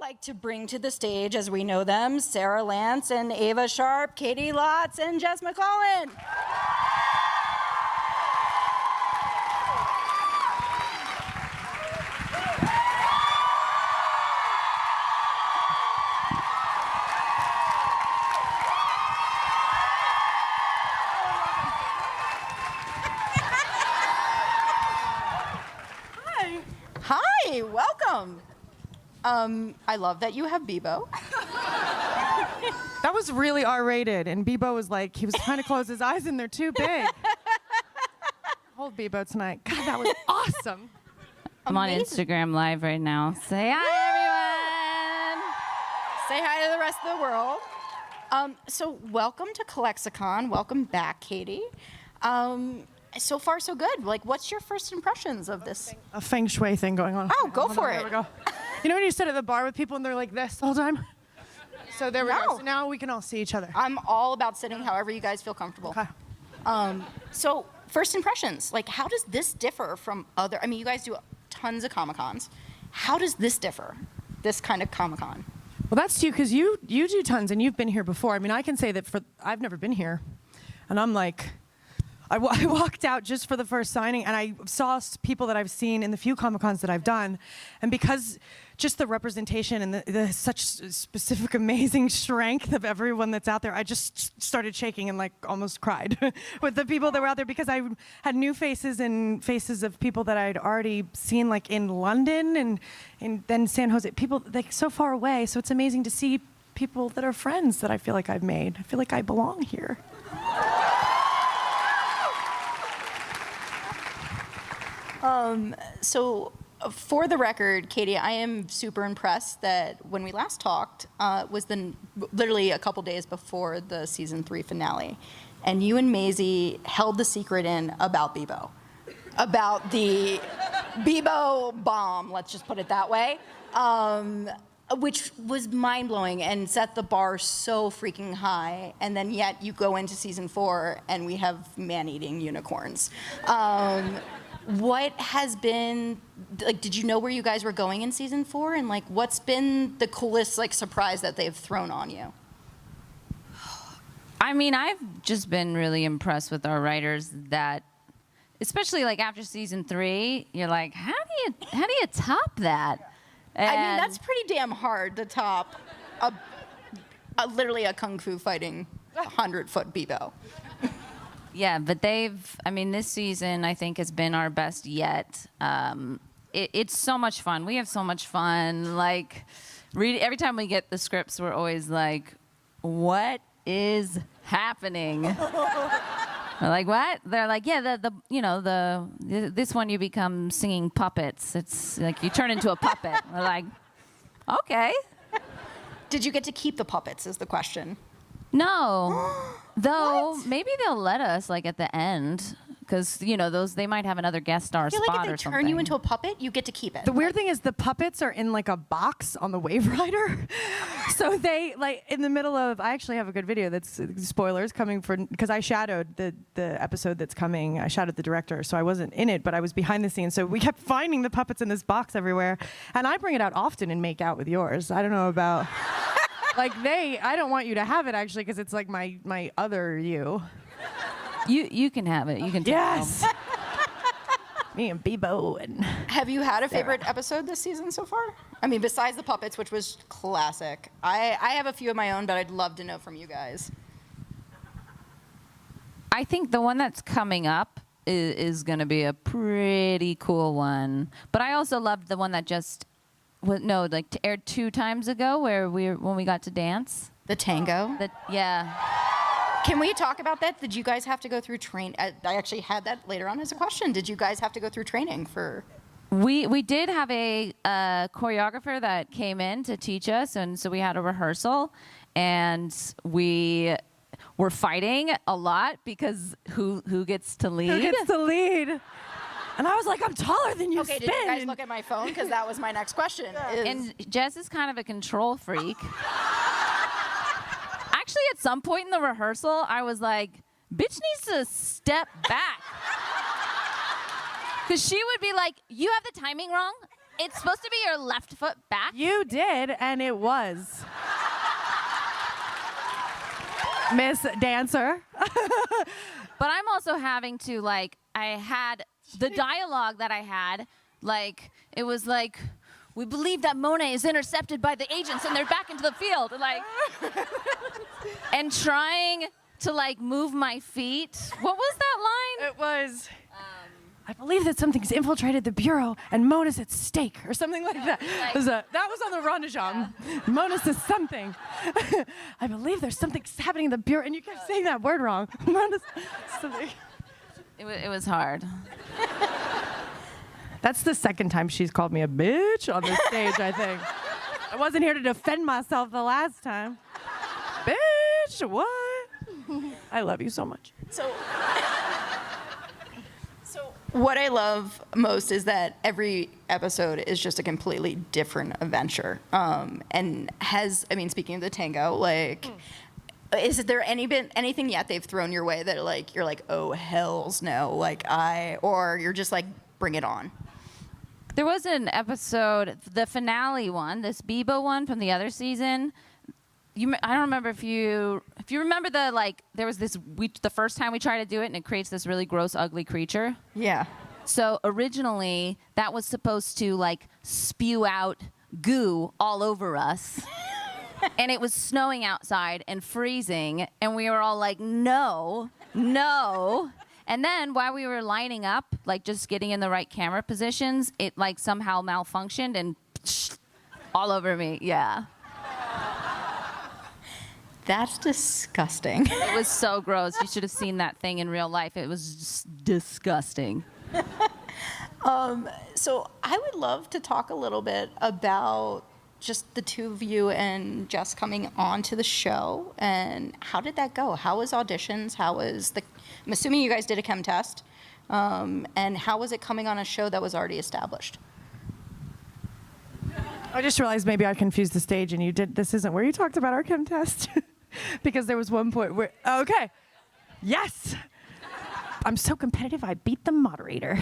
like to bring to the stage, as we know them, Sara Lance and Ava Sharpe, Caity, Lotz, and Jess Macallan. Hi, welcome. I love that you have Bebo. That was really R-rated, and Bebo was like, he was trying to close his eyes and they're too big. Hold Bebo tonight. God, that was awesome. I'm on Instagram Live right now. Say hi, everyone. Say hi to the rest of the world. So welcome to Clexacon. Welcome back, Caity. So far, so good. Like, what's your first impressions of this? A feng shui thing going on. Oh, go for it. There we go. You know when you sit at the bar with people and they're like this the whole time? So there we go. So now we can all see each other. I'm all about sitting however you guys feel comfortable. Okay. So first impressions, like how does this differ from other, I mean, you guys do tons of Comic-Cons. How does this differ, this kind of Comic-Con? Well, that's you, because you do tons and you've been here before. I mean, I can say that I've never been here. And I'm like, I walked out just for the first signing, and I saw people that I've seen in the few Comic-Cons that I've done, and because just the representation and the such specific amazing strength of everyone that's out there, I just started shaking and like almost cried with the people that were out there, because I had new faces and faces of people that I'd already seen like in London and then San Jose, people like so far away. So it's amazing to see people that are friends that I feel like I've made. I feel like I belong here. So for the record, Caity, I am super impressed that when we last talked was literally a couple days before the season 3 finale, and you and Maisie held the secret in about Bebo, about the Bebo bomb, let's just put it that way, which was mind-blowing and set the bar so freaking high, and then yet you go into season 4 and we have man-eating unicorns. What has been, like, did you know where you guys were going in season 4? And like, what's been the coolest like surprise that they've thrown on you? I mean, I've just been really impressed with our writers that, especially like after season 3, you're like, how do you top that? And I mean, that's pretty damn hard to top literally a kung fu fighting 100-foot Bebo. Yeah, but I mean, this season I think has been our best yet. It's so much fun. We have so much fun. Like, every time we get the scripts, we're always like, what is happening? We're like, what? They're like, yeah, this one you become singing puppets. It's like you turn into a puppet. We're like, okay. Did you get to keep the puppets is the question. No, though What? maybe they'll let us like at the end, because they might have another guest star I feel spot like or if they something. turn you into a puppet, you get to keep it. The weird thing is the puppets are in like a box on the Wave Rider. So they like in the middle of, I actually have a good video that's spoilers coming for, because I shadowed the episode that's coming. I shadowed the director, so I wasn't in it, but I was behind the scenes. So we kept finding the puppets in this box everywhere. And I bring it out often and make out with yours. I don't know about, like I don't want you to have it actually, because it's like my other you. You can have it. You can take Yes. it home. Me and Bebo and Have you had a Sara. favorite episode this season so far? I mean, besides the puppets, which was classic. I have a few of my own, but I'd love to know from you guys. I think the one that's coming up is going to be a pretty cool one. But I also loved the one that just aired 2 times ago, when we got to dance. The tango? Yeah. Can we talk about that? Did you guys have to go through training? I actually had that later on as a question. Did you guys have to go through training for? We did have a choreographer that came in to teach us, and so we had a rehearsal, and we were fighting a lot because who gets to lead? who gets to lead? And I was like, I'm taller than you. Okay, did you guys look at my phone? Because that was my next question. And Jess is kind of a control freak. Actually, at some point in the rehearsal, I was like, bitch needs to step back. Because she would be like, you have the timing wrong. it's supposed to be your left foot back. You did, and it was. Miss Dancer. But I'm also having to, like, I had the dialogue that I had, like, it was like, we believe that Monet is intercepted by the agents and they're back into the field. Like, and trying to, like, move my feet. What was that line? It was, I believe that something's infiltrated the bureau and Mona's at stake, or something like that. That was on the Rendezvous. Yeah. Mona says something. I believe there's something happening in the bureau, and you kept saying that word wrong. Mona's something. It was hard. That's the second time she's called me a bitch on the stage, I think. I wasn't here to defend myself the last time. Bitch, what? I love you so much. So what I love most is that every episode is just a completely different adventure. And speaking of the tango, like, is there anything yet they've thrown your way that, like, you're like, oh, hells no, or you're just like, bring it on? There was an episode, the finale one, this Bebo one from the other season. I don't remember if you remember there was the first time we tried to do it and it creates this really gross, ugly creature. Yeah. So originally that was supposed to, like, spew out goo all over us. And it was snowing outside and freezing, and we were all like, no. And then while we were lining up, like, just getting in the right camera positions, it, like, somehow malfunctioned and all over me. Yeah. That's disgusting. It was so gross. You should have seen that thing in real life. It was just disgusting. So I would love to talk a little bit about just the two of you and Jess coming on to the show, and how did that go? How was auditions? I'm assuming you guys did a chem test, and how was it coming on a show that was already established? I just realized maybe I confused the stage, and this isn't where you talked about our chem test. Because there was one point where, okay, yes. I'm so competitive, I beat the moderator.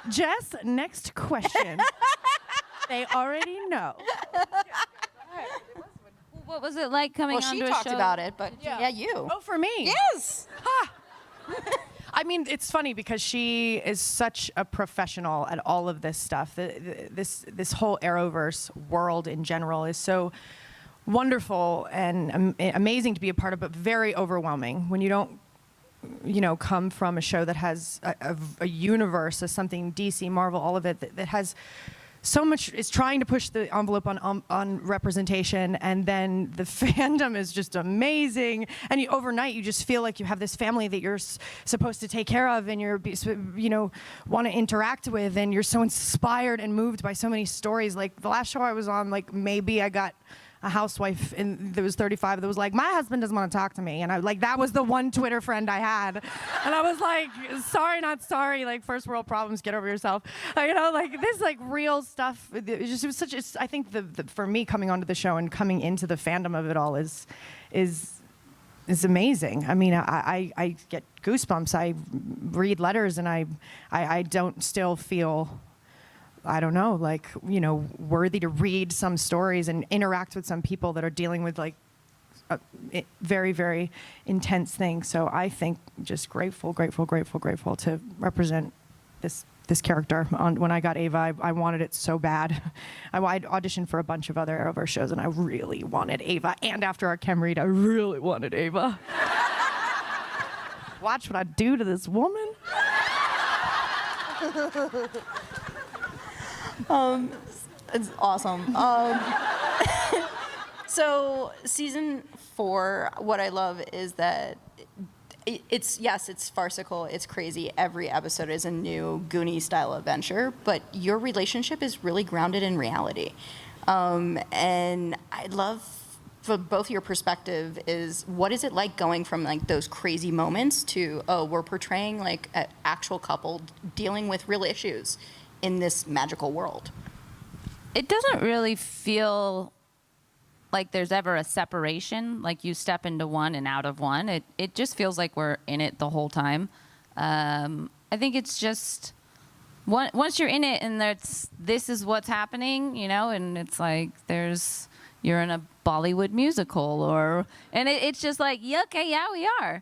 Jess, next question. They already know. What was it like coming on to a show? Well, she talked about it, but yeah, you. Oh, for me? Yes. Ha! I mean, it's funny because she is such a professional at all of this stuff. This whole Arrowverse world in general is so wonderful and amazing to be a part of, but very overwhelming when you don't, come from a show that has a universe, as something DC, Marvel, all of it that has so much. Is trying to push the envelope on representation, and then the fandom is just amazing. And overnight, you just feel like you have this family that you're supposed to take care of, and you're want to interact with, and you're so inspired and moved by so many stories. Like the last show I was on, like maybe I got a housewife that was 35 that was like, my husband doesn't want to talk to me, and that was the one Twitter friend I had, and I was like, sorry, not sorry, like first world problems, get over yourself, this real stuff. It was such. I think for me coming onto the show and coming into the fandom of it all is amazing. I mean, I get goosebumps. I read letters and I don't still feel, I don't know, worthy to read some stories and interact with some people that are dealing with very, very intense things. So I think just grateful to represent this character. When I got Ava, I wanted it so bad. I'd auditioned for a bunch of other Arrowverse shows, and I really wanted Ava. And after our chem read, I really wanted Ava. Watch what I do to this woman. It's awesome. So season 4, what I love is that it's farcical, it's crazy. Every episode is a new Goonie style adventure, but your relationship is really grounded in reality. And I'd love for both your perspective is, what is it like going from those crazy moments to, we're portraying an actual couple dealing with real issues in this magical world? It doesn't really feel like there's ever a separation, like you step into one and out of one. It just feels like we're in it the whole time. I think it's just once you're in it and this is what's happening, and it's like you're in a Bollywood musical and it's just like, yeah, okay, yeah, we are.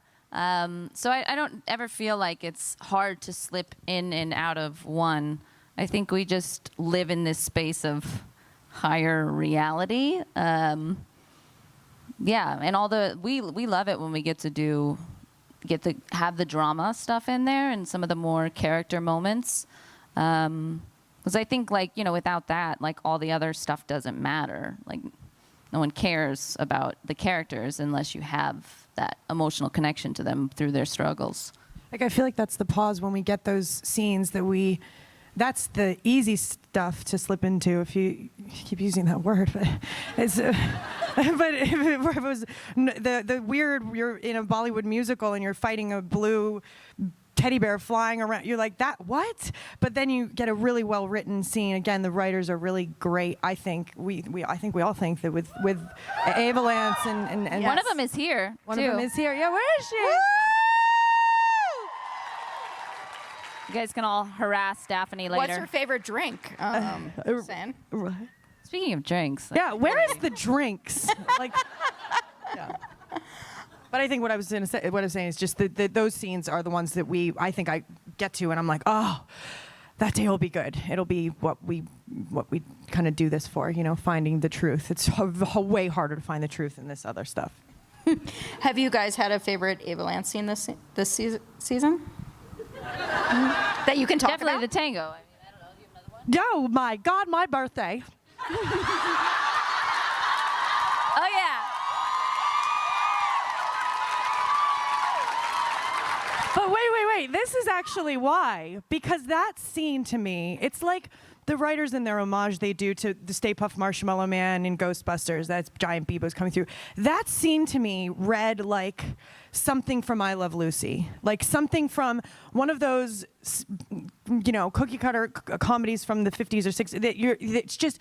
So I don't ever feel like it's hard to slip in and out of one. I think we just live in this space of higher reality. Yeah, and we love it when we get to have the drama stuff in there and some of the more character moments. Because I think, without that, all the other stuff doesn't matter. No one cares about the characters unless you have that emotional connection to them through their struggles. I feel like that's the pause when we get those scenes that's the easy stuff to slip into, if you keep using that word, but it's but if it was the weird, you're in a Bollywood musical and you're fighting a blue teddy bear flying around, you're like, that what? But then you get a really well written scene. Again, the writers are really great. I think we all think that with Avalance and yes. One of them is here. One of them is here. Yeah, where is she? Woo! You guys can all harass Daphne later. What's your favorite drink? San? Speaking of drinks. Yeah, where is the drinks? Yeah. But I think what I was saying is just that those scenes are the ones that I think I get to, and I'm like, oh, that day will be good. It'll be what we kind of do this for, finding the truth. It's way harder to find the truth in this other stuff. Have you guys had a favorite Avalance scene this season? That you can talk Definitely about? the tango. I don't know. Do you have another one? Oh my God, my birthday. Oh yeah. But wait. This is actually why. Because that scene to me, it's like the writers in their homage they do to the Stay Puft Marshmallow Man in Ghostbusters, that's giant Bebo's coming through. That scene to me read like something from I Love Lucy. Like something from one of those, cookie cutter comedies from the 50s or 60s. It's just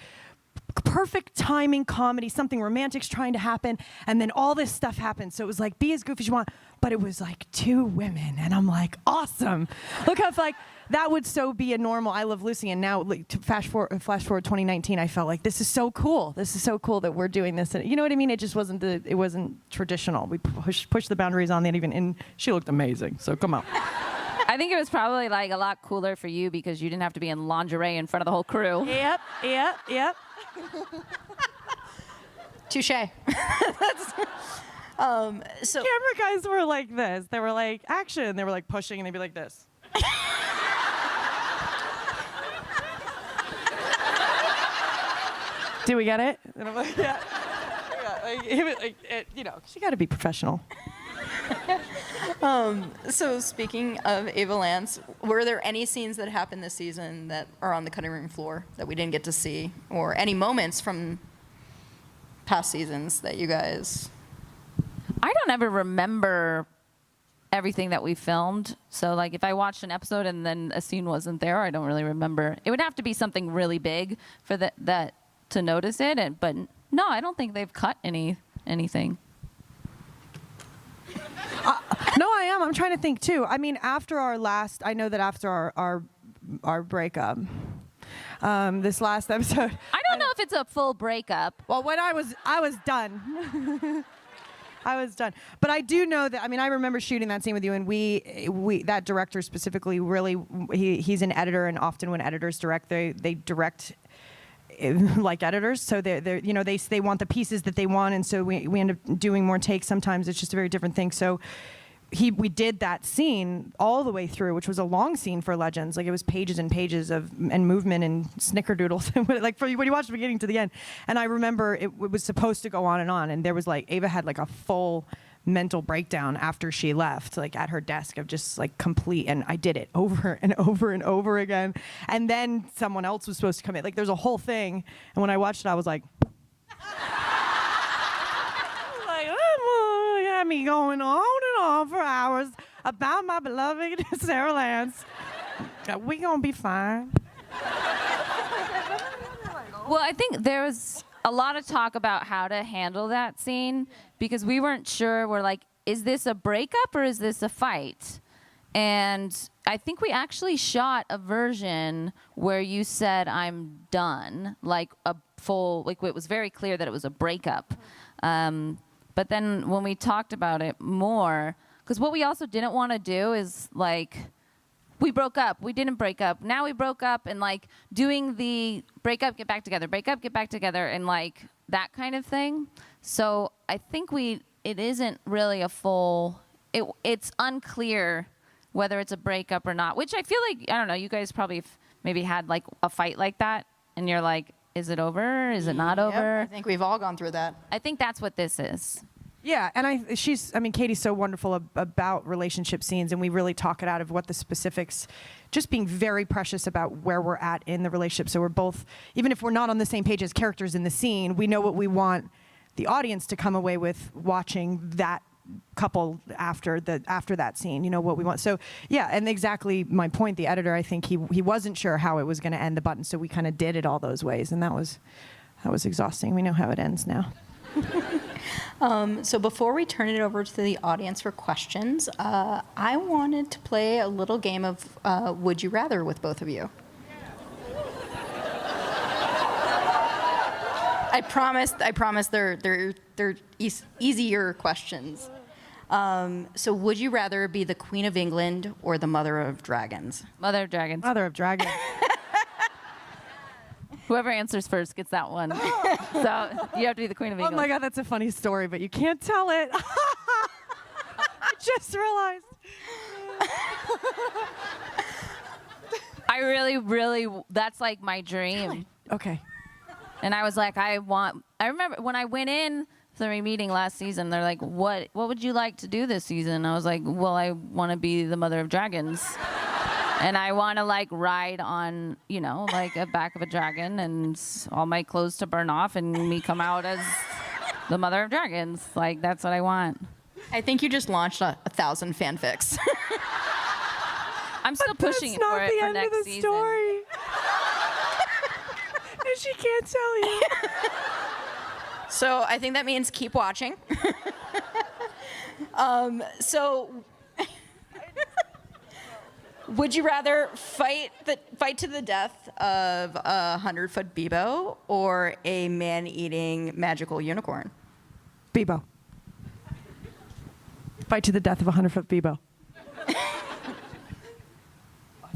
perfect timing comedy, something romantic's trying to happen, and then all this stuff happens. So it was like, be as goofy as you want, but it was like two women, and I'm like, awesome. Look how that would so be a normal I Love Lucy, and now to flash forward 2019, I felt like this is so cool. This is so cool that we're doing this. And you know what I mean? It just wasn't it wasn't traditional. We pushed the boundaries on that and she looked amazing. So come on. I think it was probably a lot cooler for you because you didn't have to be in lingerie in front of the whole crew. Yep. Touche. So camera guys were like this. They were like action. They were like pushing, and they'd be like this. Do we get it? And I'm like, yeah. She got to be professional. So speaking of Avalance, were there any scenes that happened this season that are on the cutting room floor that we didn't get to see, or any moments from past seasons that you guys? I don't ever remember everything that we filmed. So if I watched an episode and then a scene wasn't there, I don't really remember. It would have to be something really big for that to notice it. But no, I don't think they've cut anything. No, I am. I'm trying to think too. I mean, after our breakup, this last episode. I don't know if it's a full breakup. Well, when I was done. I was done. But I do know that, I remember shooting that scene with you, and we that director specifically really, he's an editor, and often when editors direct, they direct like editors, so they want the pieces that they want, and so we end up doing more takes. Sometimes it's just a very different thing. So we did that scene all the way through, which was a long scene for Legends. It was pages and pages and movement and snickerdoodles, when you watch the beginning to the end. And I remember it was supposed to go on, and there was Ava had a full mental breakdown after she left, at her desk of just complete, and I did it over and over and over again. And then someone else was supposed to come in. There's a whole thing, and when I watched it, I was like, oh, you had me going on and on for hours about my beloved Sara Lance. We gonna be fine. Well, I think there was a lot of talk about how to handle that scene because we weren't sure. We're like, is this a breakup or is this a fight? And I think we actually shot a version where you said, I'm done, like a full, like it was very clear that it was a breakup. But then when we talked about it more, because what we also didn't want to do is like, we broke up, we didn't break up, now we broke up, and like doing the break up, get back together, break up, get back together, and like that kind of thing. So I think it isn't really a full, it's unclear whether it's a breakup or not, which I feel like, I don't know, you guys probably maybe had like a fight like that, and you're like, is it over? Is it not over? I think we've all gone through that. I think that's what this is. Yeah, and Caity's so wonderful about relationship scenes, and we really talk it out of what the specifics, just being very precious about where we're at in the relationship. So we're both, even if we're not on the same page as characters in the scene, we know what we want the audience to come away with watching that couple after that scene, you know what we want. So yeah, and exactly my point, the editor, I think he wasn't sure how it was going to end the button, so we kind of did it all those ways, and that was exhausting. We know how it ends now. So before we turn it over to the audience for questions, I wanted to play a little game of Would You Rather with both of you. I promise they're easier questions. So would you rather be the Queen of England or the Mother of Dragons? Mother of Dragons. Mother of Dragons. Whoever answers first gets that one. So you have to be the Queen of England. Oh my God, that's a funny story, but you can't tell it. I just realized. I really, that's like my dream. Okay. And I was like, I remember when I went in to the meeting last season, they're like, what would you like to do this season? I was like, well, I want to be the Mother of Dragons. And I want to like ride on, you know, like a back of a dragon and all my clothes to burn off and me come out as the Mother of Dragons. Like, that's what I want. I think you just launched 1,000 fanfics. I'm still pushing it for it for next season. Story. And she can't tell you. So I think that means keep watching. Would you rather fight to the death of a 100-foot Bebo or a man-eating magical unicorn? Bebo. Fight to the death of a 100-foot Bebo. I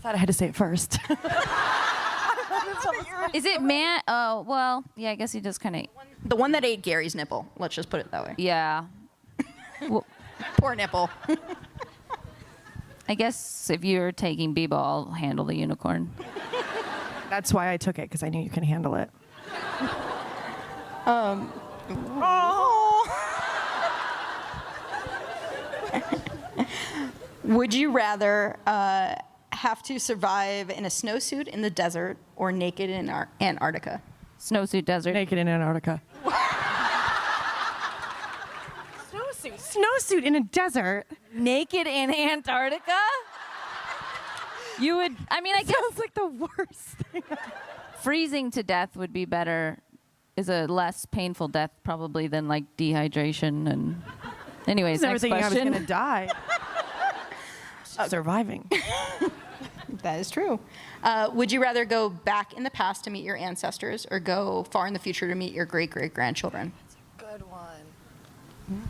thought I had to say it first. Is it man? Oh, well, yeah, I guess he just kind of. The one that ate Gary's nipple. Let's just put it that way. Yeah. Well, Poor nipple. I guess if you're taking Bebo, I'll handle the unicorn. That's why I took it, because I knew you can handle it. Would you rather have to survive in a snowsuit in the desert or naked in Antarctica? Snowsuit desert. Naked in Antarctica. Snowsuit in a desert. Naked in Antarctica? You would, I mean, I guess. Sounds like the worst thing. Freezing to death would be better, is a less painful death probably than like dehydration and. Anyways, I next was never thinking question. I was going to die. Surviving. That is true. Would you rather go back in the past to meet your ancestors or go far in the future to meet your great-great-grandchildren? Good one.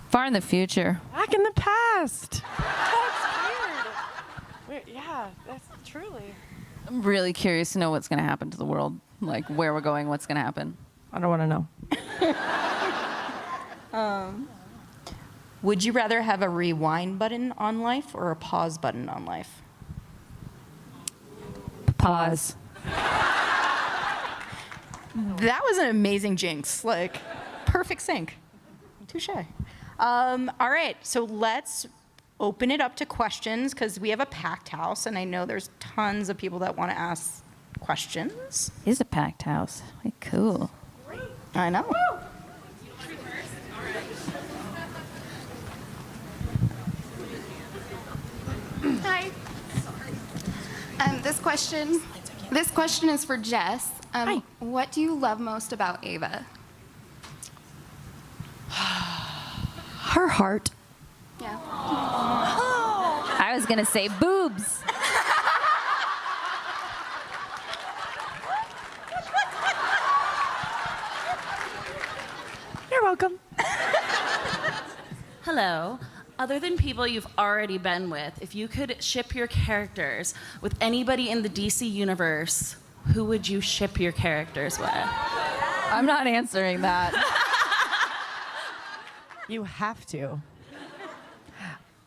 Far in the future. Back in the past. That's weird. Yeah, that's truly. I'm really curious to know what's going to happen to the world, like where we're going, what's going to happen. I don't want to know. Would you rather have a rewind button on life or a pause button on life? Pause. That was an amazing jinx. Like, perfect sync. Touche. All right, so let's open it up to questions because we have a packed house, and I know there's tons of people that want to ask questions. Is a packed house. Like, cool. I know. Hi. This question is for Jess. Hi. What do you love most about Ava? Her heart. Yeah. I I was gonna say boobs. You're welcome. Hello. Other than people you've already been with, if you could ship your characters with anybody in the DC universe, who would you ship your characters with? I'm not answering that. You have to.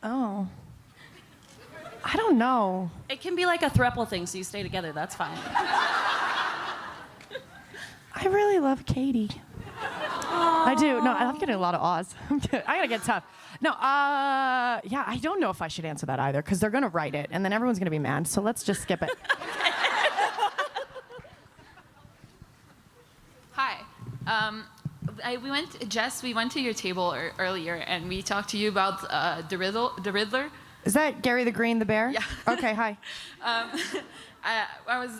Oh. I don't know. It can be like a throuple thing, so you stay together. That's fine. I really love Caity. I do. No, I'm getting a lot of awes. I gotta get tough. No, yeah, I don't know if I should answer that either, because they're gonna write it, and then everyone's gonna be mad, so let's just skip it. Hi. We went to your table earlier, and we talked to you about the Riddler. Is that Gary the Green, the bear? Yeah. Okay, hi. I was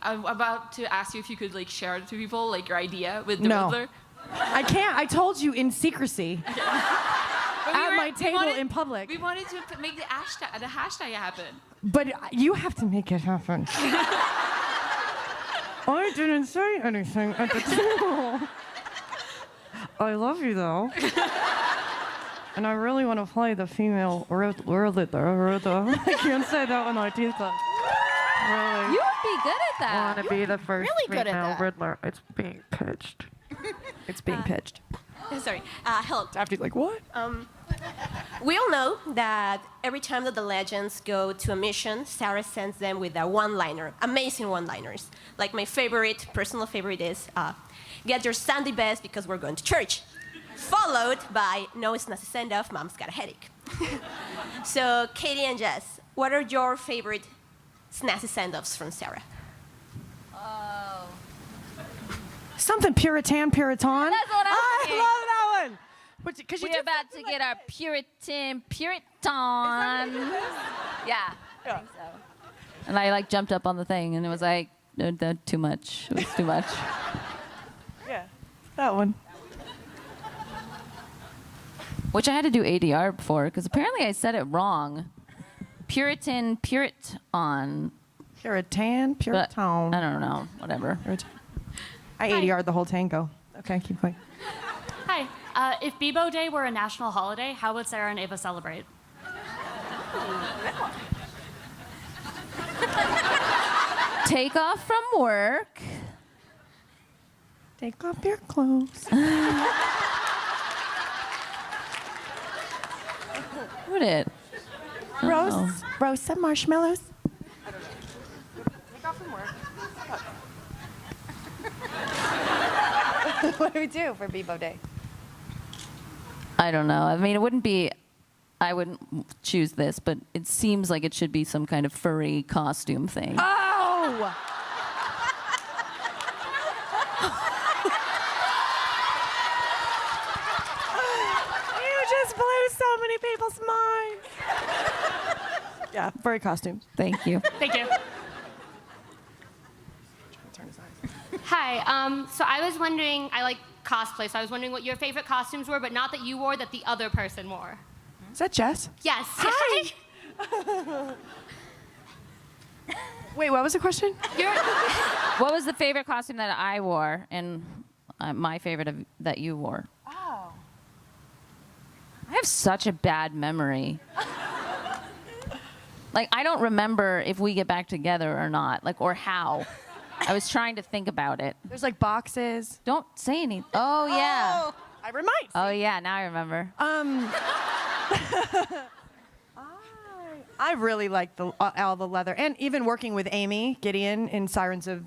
about to ask you if you could like share it to people, like your idea with the No. Riddler. I can't. I told you in secrecy. But At my table in public. We wanted to make the hashtag happen. But you have to make it happen. I didn't say anything at the table. I love you, though. And I really want to play the female Riddler. I can't say that one like this. Really. You would be good at I that. want to be the first really good at female that. Riddler. It's being pitched. It's being pitched. Sorry. Hello. After like, what? We all know that every time that the legends go to a mission, Sara sends them with a one-liner, amazing one-liners. Like my favorite, personal favorite is, get your Sunday best because we're going to church. Followed by, no, it's not a send-off, mom's got a headache. So, Caity and Jess, what are your favorite snazzy send-offs from Sara? Something Puritan. That's what I was I thinking. love that one. Because We're about to get our Puritan. Yeah, I think so. And I like jumped up on the thing, and it was like, no, too much. It was too much. Yeah, that one. Which I had to do ADR for, because apparently I said it wrong. Puritan. Puritan. But I don't know. Whatever. I ADR'd the whole tango. Okay, keep going. Hi. If Bebo Day were a national holiday, how would Sara and Ava celebrate? Take off from work. Take off your clothes. Would it? Roast some marshmallows. What do we do for Bebo Day? I don't know. I mean, it wouldn't be. I wouldn't choose this, but it seems like it should be some kind of furry costume thing. Oh! You just blew so many people's minds. Yeah, furry costume. Thank you. Thank you. Hi. So I was wondering, I like cosplay, so I was wondering what your favorite costumes were, but not that you wore, that the other person wore. Is that Jess? Yes. Hi. Wait, what was the question? What was the favorite costume that I wore, and my favorite that you wore? Oh. I have such a bad memory. Like, I don't remember if we get back together or not, like, or how. I was trying to think about it. There's like boxes. Don't say anything. Oh, yeah. I remind. Oh, yeah, now I remember. I really like all the leather, and even working with Amy Gideon in Sirens of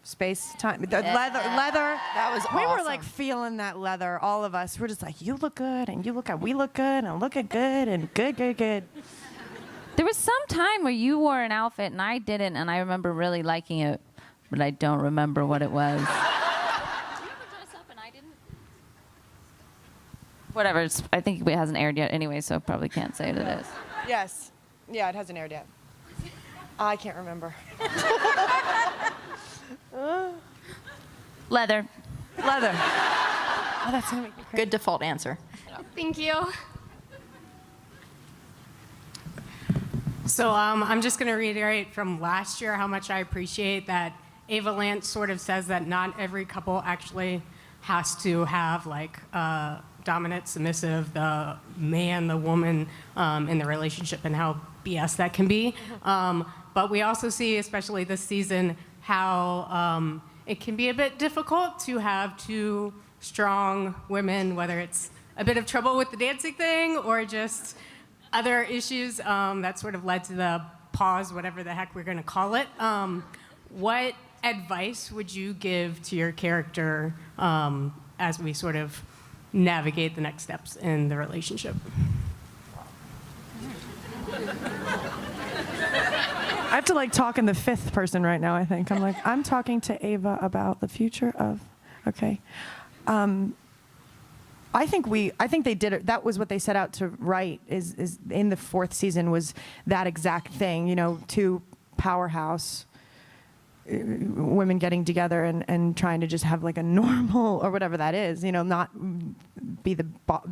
Space Time. The leather. That was We were awesome. like feeling that leather. All of us. We're just like, you look good, and you look good. We look good, and look good, and good. There was some time where you wore an outfit and I didn't, and I remember really liking it, but I don't remember what it was. Whatever. I think it hasn't aired yet anyway, so probably can't say what it is. Yes. Yeah, it hasn't aired yet. I can't remember. Leather. Leather. Oh, that's gonna make me crazy. Good default answer. Thank you. So I'm just going to reiterate from last year how much I appreciate that Avalance sort of says that not every couple actually has to have like dominant, submissive, the man, the woman in the relationship, and how BS that can be. But we also see, especially this season, how it can be a bit difficult to have two strong women, whether it's a bit of trouble with the dancing thing or just other issues that sort of led to the pause, whatever the heck we're going to call it. What advice would you give to your character as we sort of navigate the next steps in the relationship? I have to like talk in the fifth person right now, I think. I'm like, I'm talking to Ava about the future of, okay. I think they did it. That was what they set out to write is in the fourth season was that exact thing, you know, two powerhouse women getting together and trying to just have like a normal or whatever that is, you know, not be the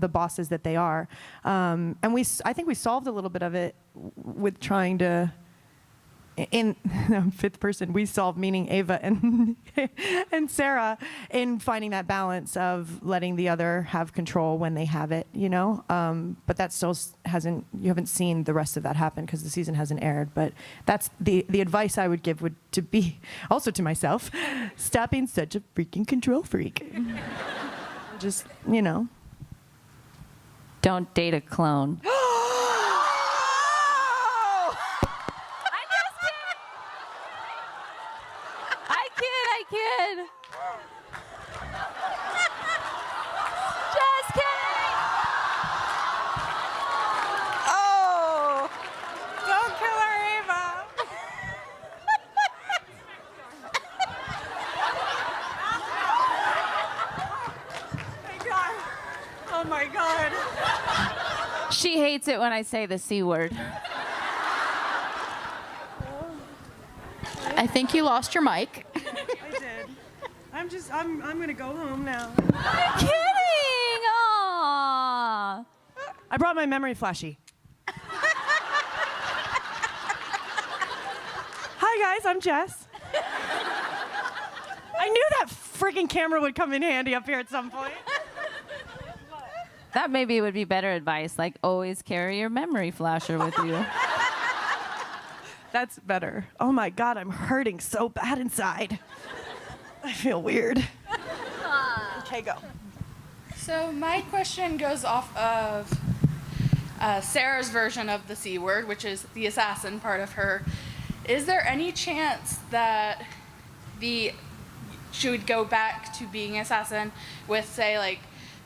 bosses that they are. And I think we solved a little bit of it with trying to, in fifth person, we solved, meaning Ava and Sara, in finding that balance of letting the other have control when they have it, you know. But that still you haven't seen the rest of that happen because the season hasn't aired. But that's the advice I would give would to be, also to myself, stop being such a freaking control freak. Just, you know. Don't date a clone. I kid. Just kidding. Oh, don't kill her, Ava. Oh my God. She hates it when I say the C word. I think you lost your mic. I did. I'm gonna go home now. I'm kidding. Aww. I brought my memory flashy. Hi guys, I'm Jess. I knew that freaking camera would come in handy up here at some point. That maybe would be better advice, like always carry your memory flasher with you. That's better. Oh my God, I'm hurting so bad inside. I feel weird. Okay, go. So my question goes off of Sarah's version of the C word, which is the assassin part of her. Is there any chance that she would go back to being assassin with, say, like,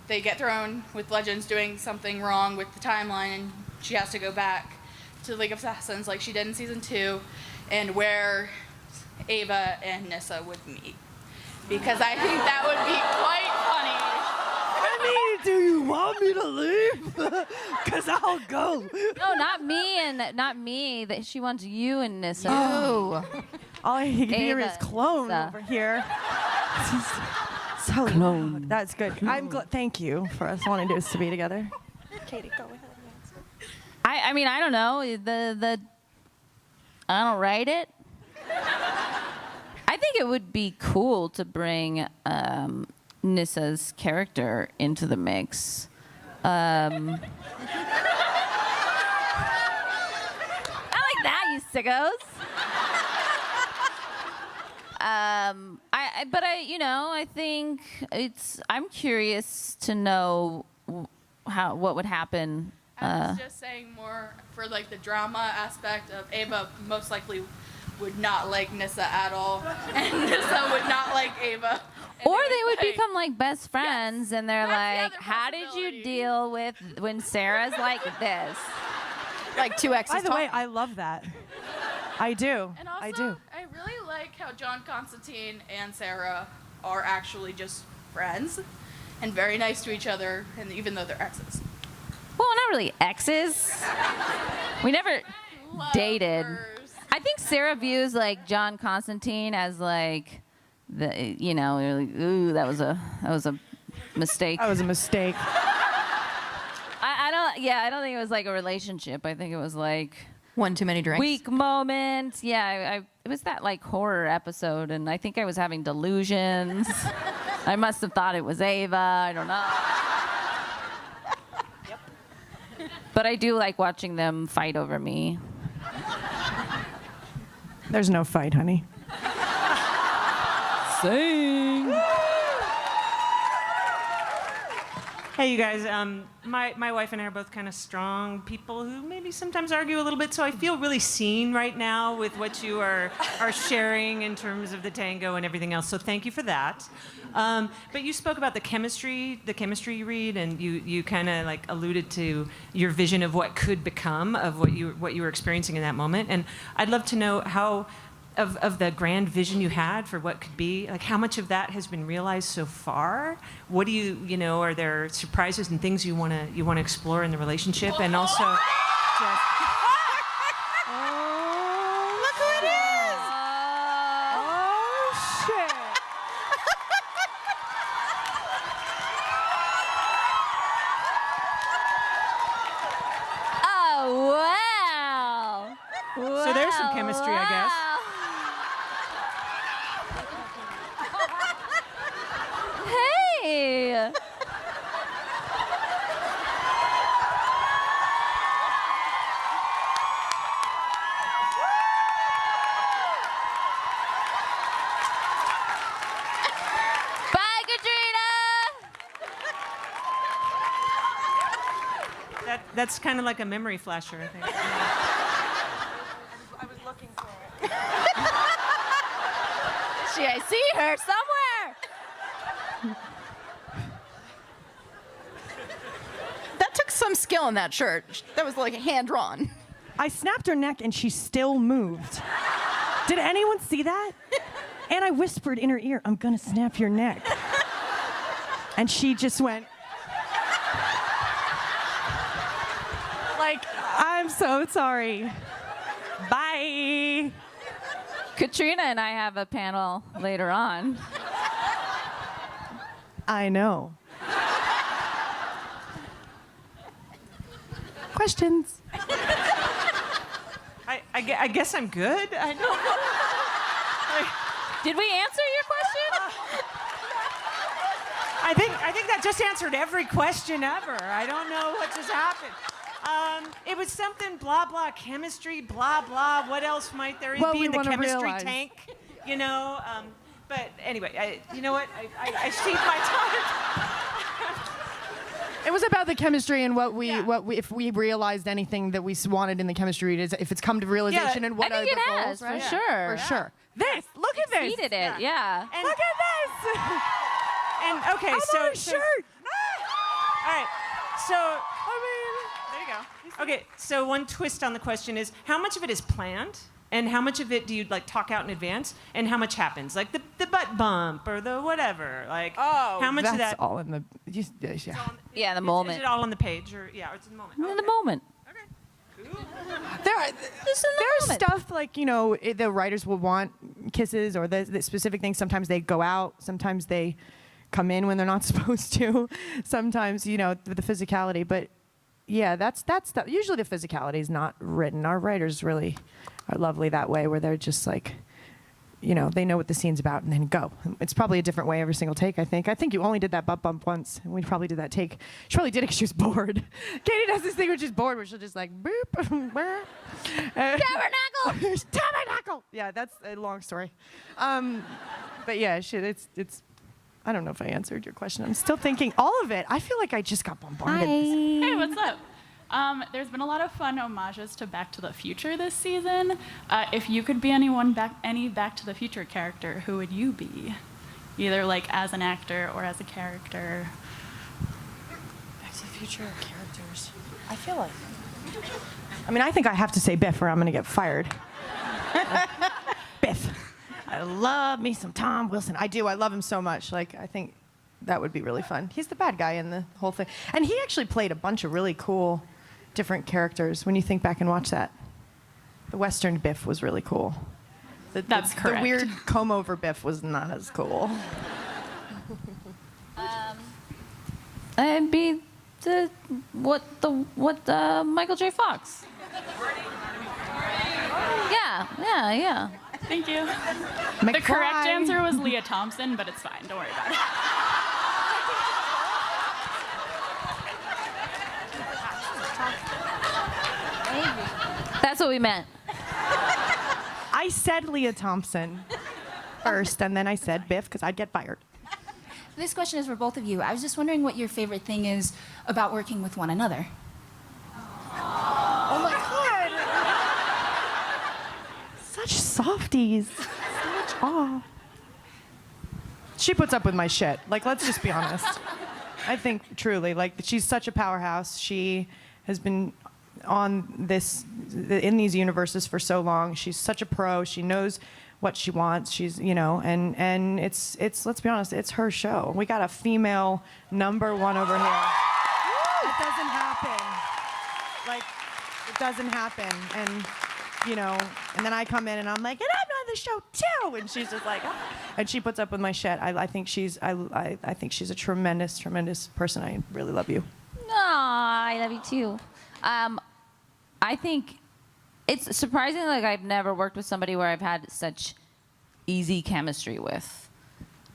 they get thrown with Legends doing something wrong with the timeline and she has to go back to League of Assassins like she did in season 2, and where Ava and Nissa would meet? Because I think that would be quite funny. Do you want me to leave? Because I'll go. No, not me. That she wants you and Nissa. Oh. All I hear is clone Nissa. over here. So clone. That's good. Thank you for us wanting us to be together. Katie, go ahead. I mean, I don't know. I don't write it. I think it would be cool to bring Nissa's character into the mix. I like that, you sickos. I think I'm curious to know what would happen. I was just saying more for like the drama aspect of Ava most likely would not like Nissa at all, and Nissa would not like Ava. Or they would become like best friends, and they're like, how did you deal with when Sarah's like this? Like two exes. By the way, I love that. I do. And also, I do. I really like how John Constantine and Sara are actually just friends and very nice to each other, and even though they're exes. Well, not really exes. We never dated. I think Sara views like John Constantine as like ooh, that was a mistake. That was a mistake. I don't think it was like a relationship. I think it was like One too many drinks. Weak moments. Yeah, it was that like horror episode, and I think I was having delusions. I must have thought it was Ava. I don't know. But I do like watching them fight over me. There's no fight, honey. Sing. Hey, you guys. My wife and I are both kind of strong people who maybe sometimes argue a little bit, so I feel really seen right now with what you are sharing in terms of the tango and everything else, so thank you for that. But you spoke about the chemistry you read, and you kind of like alluded to your vision of what could become of what you were experiencing in that moment, and I'd love to know how of the grand vision you had for what could be, like how much of that has been realized so far? What do you know, are there surprises and things you want to explore in the relationship? And also just Look who it is! Oh, shit. Oh, wow. so there's some chemistry, I guess. Hey. Bye, Katrina. That's kind of like a memory flasher, I think. I was looking for it. I see her somewhere. That took some skill in that shirt. That was like hand drawn. I snapped her neck and she still moved. Did anyone see that? And I whispered in her ear, I'm gonna snap your neck. And she just went, like, I'm so sorry. Bye. Katrina and I have a panel later on. I know. Questions? I guess I'm good. I don't know. Did we answer your question? I think that just answered every question ever. I don't know what just happened. It was something blah blah chemistry blah blah. What else might there be in the chemistry tank? You know. But anyway, you know what? I see my time. It was about the chemistry and what we if we realized anything that we wanted in the chemistry, if it's come to realization and what I are think the it goals, has, right? for sure. For sure. This, look at this. Exceeded it, yeah. And, look at this. And okay, I'm on a shirt. All right, so there you go. Okay, so one twist on the question is how much of it is planned, and how much of it do you like talk out in advance, and how much happens, like the butt bump or the whatever, like how much that's of that? all in the Yeah, the moment. Is it all on the page, or or it's in the moment? In the moment. There's stuff like, you know, the writers will want kisses or the specific things. Sometimes they go out. Sometimes they come in when they're not supposed to. Sometimes, you know, the physicality. But yeah, that's usually the physicality is not written. Our writers really are lovely that way, where they're just like, you know, they know what the scene's about and then go. It's probably a different way every single take, I think. I think you only did that butt bump once, and we probably did that take. She probably did it because she was bored. Katie does this thing when she's bored, where she'll just like, boop, boop. Tabernacle! Tabernacle! Yeah, that's a long story. But yeah, shit, it's, I don't know if I answered your question. I'm still thinking all of it. I feel like I just got bombarded. Hey, what's up? There's been a lot of fun homages to Back to the Future this season. If you could be any Back to the Future character, who would you be? Either like as an actor or as a character. Back to the Future characters. I feel like. I mean, I think I have to say Biff or I'm going to get fired. Biff. I love me some Tom Wilson. I do. I love him so much. Like, I think that would be really fun. He's the bad guy in the whole thing. And he actually played a bunch of really cool different characters when you think back and watch that. The Western Biff was really cool. That's correct. The weird comb-over Biff was not as cool. I'd be Michael J. Fox. Yeah. Thank you. McFly. The correct answer was Leah Thompson, but it's fine. Don't worry about it. That's what we meant. I said Leah Thompson first, and then I said Biff because I'd get fired. This question is for both of you. I was just wondering what your favorite thing is about working with one another. Oh my God. Such softies. Such aw. She puts up with my shit. Like, let's just be honest. I think truly, like, she's such a powerhouse. She has been in these universes for so long. She's such a pro. She knows what she wants. She's, and it's let's be honest, it's her show. We got a female #1 over here. It doesn't happen. Like, it doesn't happen. And, and then I come in and I'm like, and I'm on the show too. And she's just like, and she puts up with my shit. I think she's a tremendous, tremendous person. I really love you. Aw, I love you too. I think it's surprising, like, I've never worked with somebody where I've had such easy chemistry with.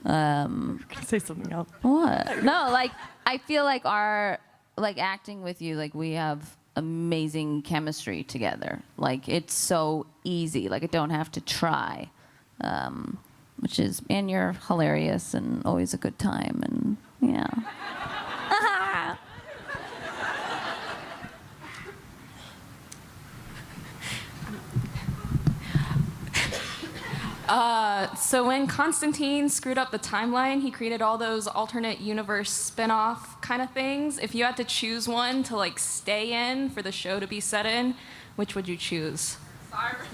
Can I say something else? What? No, like, I feel like acting with you, like, we have amazing chemistry together. Like, it's so easy. Like, I don't have to try. And you're hilarious and always a good time, and yeah. So when Constantine screwed up the timeline, he created all those alternate universe spin-off kind of things. If you had to choose one to, like, stay in for the show to be set in, which would you choose?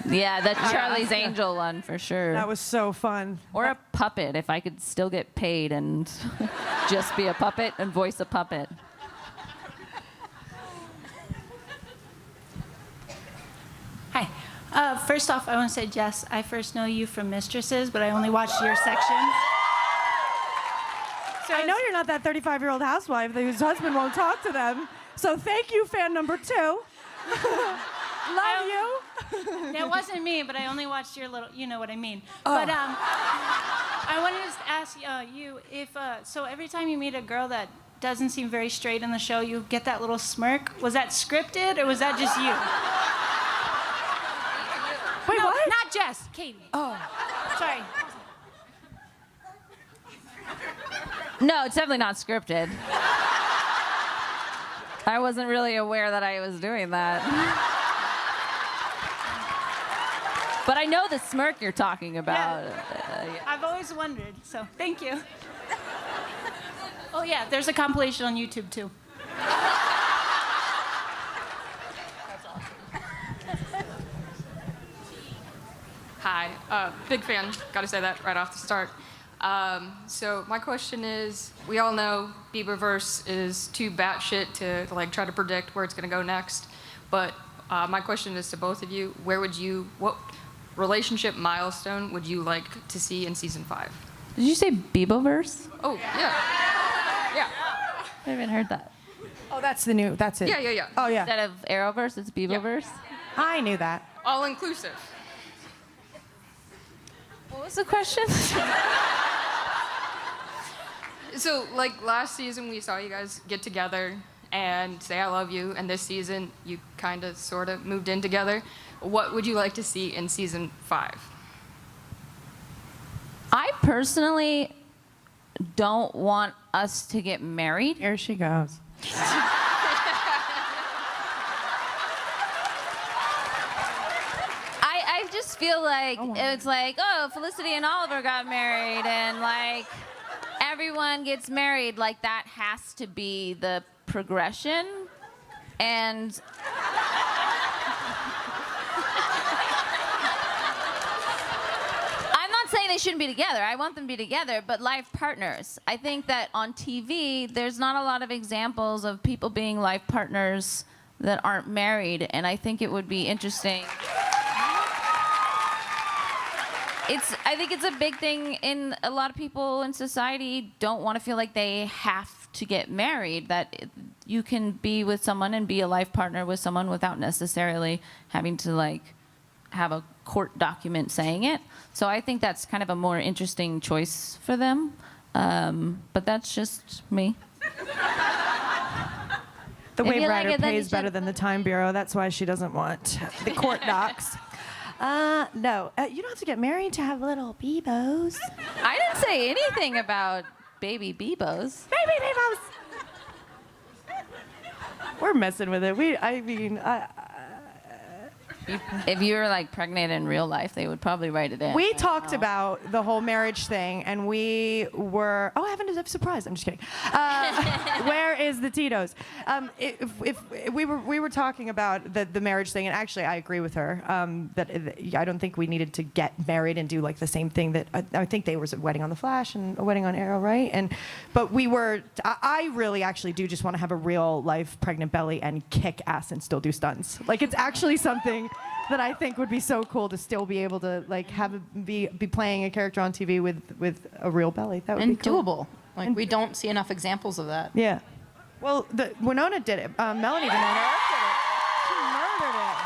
Yeah, the Charlie's Angel one for sure. That was so fun. Or a puppet, if I could still get paid and just be a puppet and voice a puppet. Hi. First off, I want to say, Jess, I first know you from Mistresses, but I only watched your section. So I know you're not that 35-year-old housewife whose husband won't talk to them. So thank you, fan #2. Love you. It wasn't me, but I only watched your little, you know what I mean. Oh. But I wanted to ask you if, so every time you meet a girl that doesn't seem very straight in the show, you get that little smirk. Was that scripted, or was that just you? Wait, no, what? Not Jess, Caity. Oh. Sorry. No, it's definitely not scripted. I wasn't really aware that I was doing that. But I know the smirk you're talking about. Yeah. I've always wondered, so thank you. Oh yeah, there's a compilation on YouTube too. Hi, big fan, gotta say that right off the start. So my question is, we all know Bieberverse is too batshit to, like, try to predict where it's gonna go next, but my question is to both of you, what relationship milestone would you like to see in season 5? Did you say Bieberverse? Oh, yeah. Yeah. I haven't heard that. Oh, that's it. Yeah. Oh, yeah. Instead of Arrowverse, it's Bieberverse? Yeah. I knew that. All inclusive. What was the question? So, like, last season we saw you guys get together and say I love you, and this season you kind of sort of moved in together. What would you like to see in season 5? I personally don't want us to get married. Here she goes. I just feel like it's like, oh, Felicity and Oliver got married, and, like, everyone gets married. Like, that has to be the progression. And I'm not saying they shouldn't be together. I want them to be together, but life partners. I think that on TV, there's not a lot of examples of people being life partners that aren't married, and I think it would be interesting. I think it's a big thing in a lot of people in society don't want to feel like they have to get married, that you can be with someone and be a life partner with someone without necessarily having to, like, have a court document saying it. So I think that's kind of a more interesting choice for them. But that's just me. The If you wave like rider it, then pays you should- better than the Time Bureau. That's why she doesn't want the court docs. No, you don't have to get married to have little Bebos. I didn't say anything about baby Bebos. Baby Bebos. We're messing with it. If you were like pregnant in real life, they would probably write it in. We talked about the whole marriage thing, and we were. Oh, I haven't a surprise. I'm just kidding. Where is the Tito's? If we were talking about the marriage thing, and actually, I agree with her that I don't think we needed to get married and do like the same thing that I think they was a wedding on the Flash and a wedding on Arrow, right? But we were. I really actually do just want to have a real life pregnant belly and kick ass and still do stunts. Like it's actually something that I think would be so cool to still be able to like be playing a character on TV with a real belly. That would be cool. doable. Like we don't see enough examples of that. Yeah. Well, Winona did it. Melanie Winona did it. She murdered it.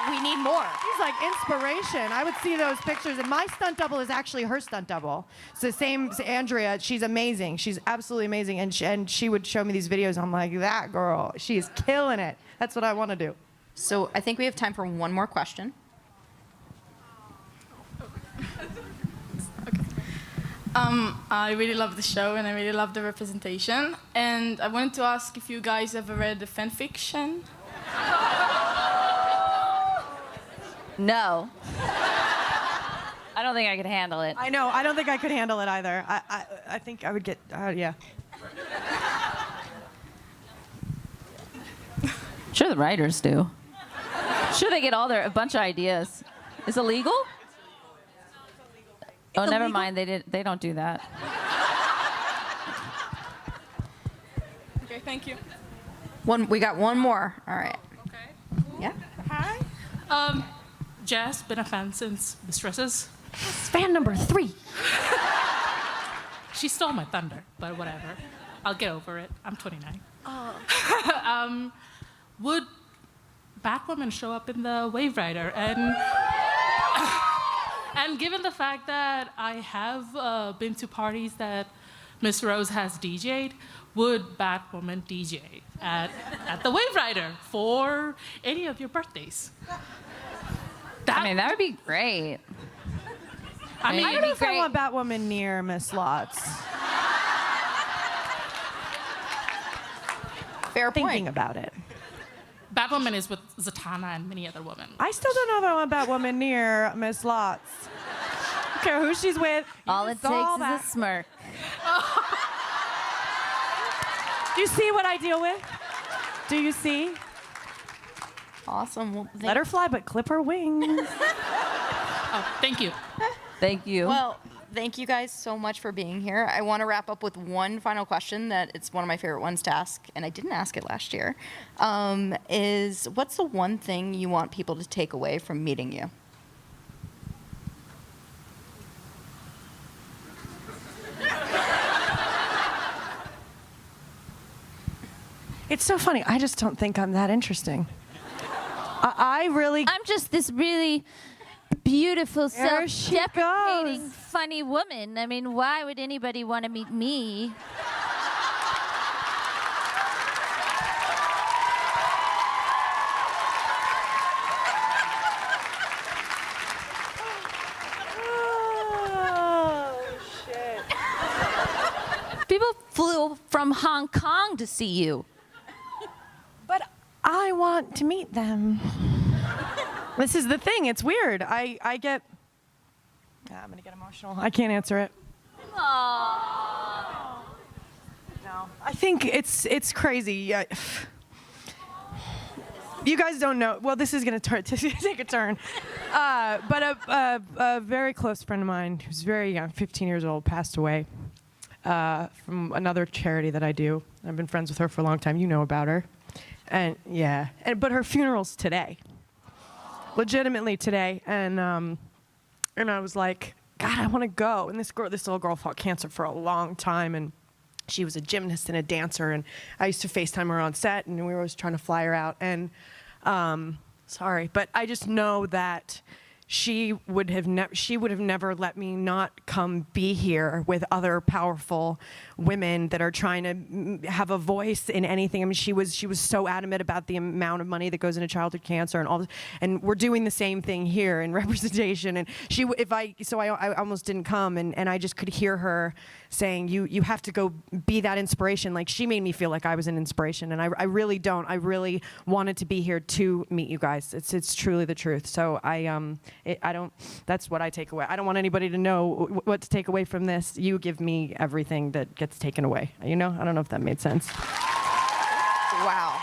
We need more. She's like inspiration. I would see those pictures, and my stunt double is actually her stunt double. It's the same. Andrea. She's amazing. She's absolutely amazing, and she would show me these videos. I'm like, that girl. She is killing it. That's what I want to do. So I think we have time for one more question. I really love the show and I really love the representation. And I wanted to ask if you guys ever read the fan fiction. No. I don't think I could handle it. I know. I don't think I could handle it either. I think I would get. Yeah. Sure, the writers do. Sure, they get a bunch of ideas. Is it legal? Oh, never mind. They don't do that. Okay, thank you. We got one more. All right. Okay. Yeah. Hi. Jess, been a fan since Mistresses. Fan number 3. She stole my thunder, but whatever. I'll get over it. I'm 29. Would Batwoman show up in the Wave Rider? And given the fact that I have been to parties that Miss Rose has DJ'd, would Batwoman DJ at the Wave Rider for any of your birthdays? That would be great. I don't know if I want Batwoman near Miss Lotz. Fair point. Thinking about it. Batwoman is with Zatanna and many other women. I still don't know if I want Batwoman near Miss Lotz. I don't care who she's with. All it takes is a smirk. Do you see what I deal with? Do you see? Awesome. Well, let her fly, but clip her wings. Oh, thank you. Thank you. Well, thank you guys so much for being here. I want to wrap up with one final question that it's one of my favorite ones to ask, and I didn't ask it last year, is what's the one thing you want people to take away from meeting you? It's so funny. I just don't think I'm that interesting. I'm just this really beautiful, There she self-deprecating, goes. funny woman. I mean, why would anybody want to meet me? People flew from Hong Kong to see you. But I want to meet them. This is the thing. It's weird. I'm going to get emotional. I can't answer it. Aww. No. I think it's crazy. Yeah. You guys don't know. Well, this is going to take a turn. But a very close friend of mine who's very young, 15 years old, passed away from another charity that I do. I've been friends with her for a long time. You know about her. And yeah. But her funeral's today. Legitimately today. And I was like, God, I want to go. And this little girl fought cancer for a long time. And she was a gymnast and a dancer. And I used to FaceTime her on set. And we were always trying to fly her out. And Sorry, but I just know that she would have never let me not come be here with other powerful women that are trying to have a voice in anything. I mean, she was so adamant about the amount of money that goes into childhood cancer and all this, and we're doing the same thing here in representation. And I almost didn't come, and I just could hear her saying, you have to go be that inspiration. Like, she made me feel like I was an inspiration, and I really don't. I really wanted to be here to meet you guys. It's truly the truth. So that's what I take away. I don't want anybody to know what to take away from this. You give me everything that gets taken away. You know? I don't know if that made sense. Wow.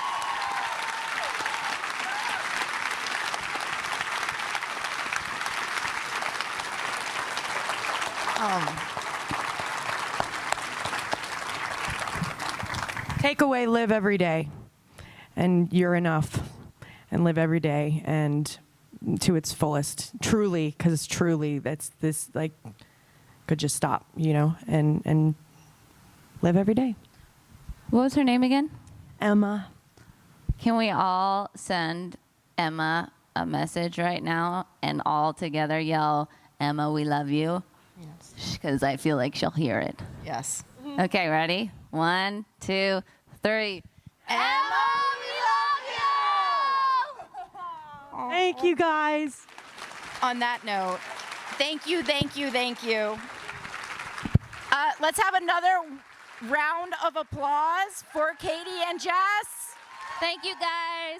Take away, live every day. And you're enough. And live every day and to its fullest. Truly, because truly, that's this, like, could just stop, you know, and live every day. What was her name again? Emma. Can we all send Emma a message right now and all together yell, "Emma, we love you"? Yes. Because I feel like she'll hear it. Yes. Okay, ready? 1, 2, 3. Emma, we love you! Thank you, guys. On that note, thank you. Let's have another round of applause for Caity and Jess. Thank you, guys.